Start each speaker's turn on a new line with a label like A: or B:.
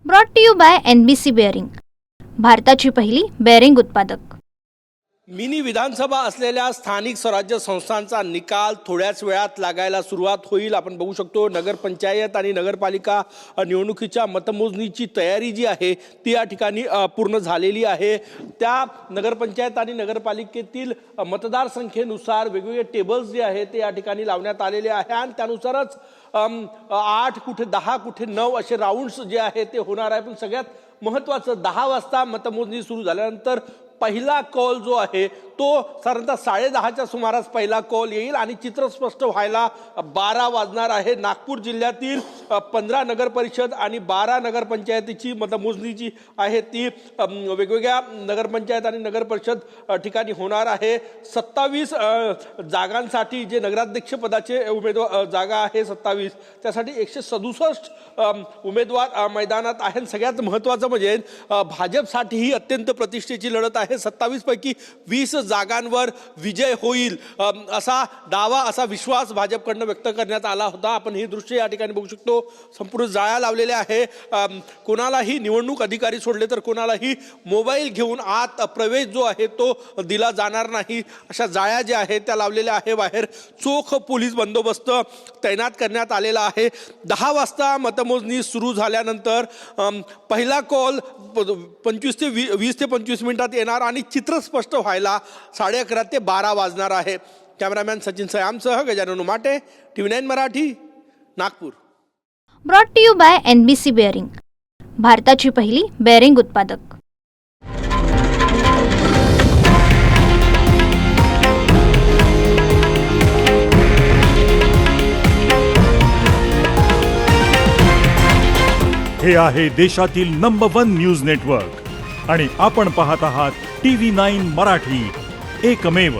A: Brought to you by NBC bearing, भारताची पहिली bearing उत्पादक।
B: मिनी विधानसभा असलेल्या स्थानिक स्वराज्य संस्थांचा निकाल थोड्याच वेळात लागायला सुरुवात होईल। आपण बघू शकतो नगरपंचायत आणि नगरपालिका निवडणुकीच्या मतमोजणीची तयारी जी आहे ती या ठिकाणी पूर्ण झालेली आहे। त्या नगरपंचायत आणि नगरपालिकेतील मतदारसंख्येनुसार वेगवेगळे टेबल्स जे आहेत ते या ठिकाणी लावण्यात आलेले आहे आणि त्यानुसारच 8 कुठे 10 कुठे 9 असे राऊंड्स जे आहेत ते होणार आहे। पण सगळ्यात महत्त्वाचं 10 वाजता मतमोजणी सुरू झाल्यानंतर पहिला कॉल जो आहे तो साधारणतः 10:30च्या सुमारास पहिला कॉल येईल आणि चित्र स्पष्ट व्हायला 12 वाजणार आहे। नागपूर जिल्ह्यातील 15 नगर परिषद आणि 12 नगरपंचायतीची मतमोजणी जी आहे ती वेगवेगळ्या नगरपंचायत आणि नगर परिषद ठिकाणी होणार आहे। 27 जागांसाठी जे नगराध्यक्ष पदाचे उमेदवार जागा आहे 27 त्यासाठी 167 उमेदवार मैदानात आहेत। सगळ्यात महत्त्वाचं म्हणजे भाजपसाठी ही अत्यंत प्रतिष्ठेची लढत आहे। 27 पैकी 20 जागांवर विजय होईल असा दावा असा विश्वास भाजपकडून व्यक्त करण्यात आला होता। आपण हे दृश्य या ठिकाणी बघू शकतो। संपूर्ण जाळ्या लावलेल्या आहे। कोणालाही निवडणूक अधिकारी सोडले तर कोणालाही मोबाईल घेऊन आत प्रवेश जो आहे तो दिला जाणार नाही अशा जाळ्या ज्या आहेत त्या लावलेल्या आहे। बाहेर चोख पोलीस बंदोबस्त तैनात करण्यात आलेला आहे। 10 वाजता मतमोजणी सुरू झाल्यानंतर पहिला कॉल 20 ते 25 मिनिटात येणार आणि चित्र स्पष्ट व्हायला 11:30 ते 12 वाजणार आहे। कॅमेरामॅन सचिन सयामसह Gajanan Umate, TV9 Marathi, Nagpur.
A: Brought to you by NBC bearing, भारताची पहिली बेअरिंग उत्पादक।
C: हे आहे देशातील नंबर 1 न्यूज नेटवर्क आणि आपण पाहत आहात TV9 मराठी, एकमेव।